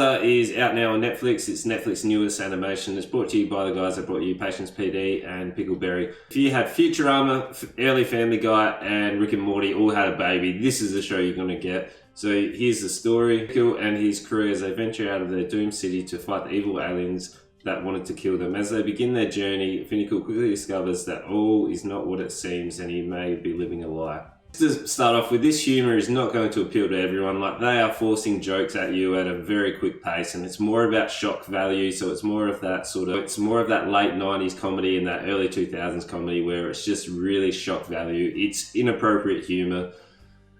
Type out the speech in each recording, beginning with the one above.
Farzar is out now on Netflix. It's Netflix's newest animation. It's brought to you by the guys that brought you Patience PD and Pickleberry. If you had Futurama, early Family Guy, and Rick and Morty all had a baby, this is the show you're going to get. So here's the story. Pickle and his crew as they venture out of their doomed city to fight the evil aliens that wanted to kill them. As they begin their journey, Finical quickly discovers that all is not what it seems and he may be living a lie. To start off with, this humour is not going to appeal to everyone. Like, they are forcing jokes at you at a very quick pace, and it's more about shock value. So it's more of that late 90s comedy and that early 2000s comedy where it's just really shock value. It's inappropriate humour,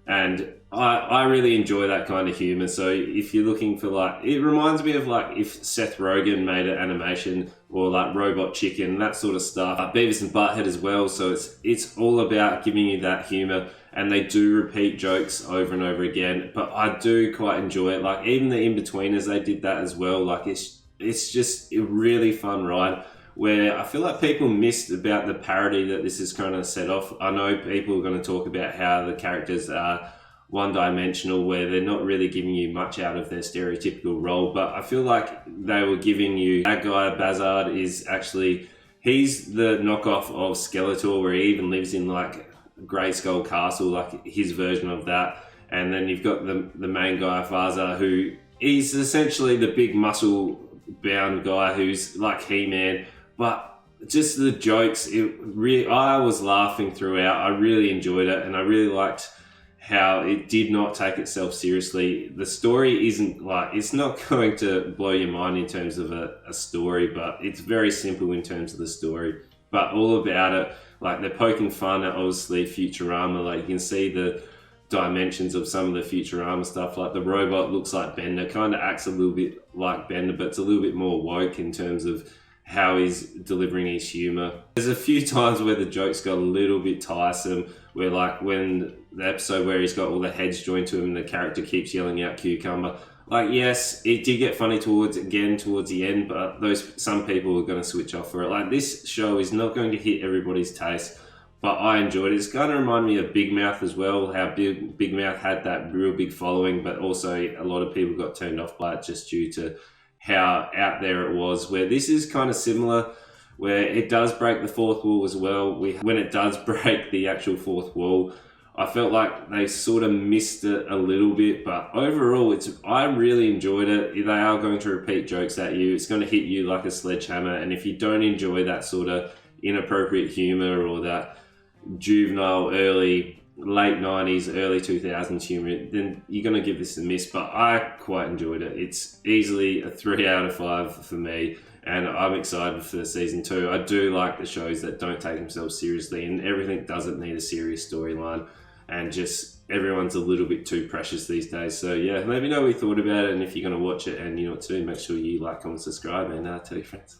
and I really enjoy that kind of humour. So if you're looking for, like, it reminds me of like if Seth Rogen made an animation, or like Robot Chicken, that sort of stuff. Beavis and Butthead as well. So it's all about giving you that humour, and they do repeat jokes over and over again. But I do quite enjoy it. Like, even the In-Betweeners, they did that as well. Like, it's just a really fun ride, where I feel like people missed about the parody that this is kind of set off. I know people are going to talk about how the characters are one-dimensional, where they're not really giving you much out of their stereotypical role, but I feel like they were giving you, that guy Bazard is actually, he's the knockoff of Skeletor, where he even lives in like Grey Skull Castle, like his version of that. And then you've got the main guy Farzar, who is essentially the big muscle bound guy who's like He-Man, but just the jokes, I was laughing throughout. I really enjoyed it, and I really liked how it did not take itself seriously. The story isn't like, it's not going to blow your mind in terms of a story, but it's very simple in terms of the story. But all about it, like, they're poking fun at obviously Futurama. Like, you can see the dimensions of some of the Futurama stuff. Like, the robot looks like Bender, kind of acts a little bit like Bender, but it's a little bit more woke in terms of how he's delivering his humour. There's a few times where the jokes got a little bit tiresome, where like when the episode where he's got all the heads joined to him and the character keeps yelling out cucumber. Like, yes, it did get funny towards the end, but some people are going to switch off for it. Like, this show is not going to hit everybody's taste, but I enjoyed it. It's going to remind me of Big Mouth as well, how Big Mouth had that real big following, but also a lot of people got turned off by it just due to how out there it was, where this is kind of similar, where it does break the fourth wall as well. When it does break the actual fourth wall, I felt like they sort of missed it a little bit, but overall, I really enjoyed it. They are going to repeat jokes at you. It's going to hit you like a sledgehammer, and if you don't enjoy that sort of inappropriate humor or that juvenile late 90s, early 2000s humor, then you're going to give this a miss. But I quite enjoyed it. It's easily a 3 out of 5 for me, and I'm excited for season 2. I do like the shows that don't take themselves seriously, and everything doesn't need a serious storyline, and just everyone's a little bit too precious these days. So yeah, let me know what you thought about it, and if you're going to watch it and you know what to do, make sure you like, comment, subscribe, and tell your friends.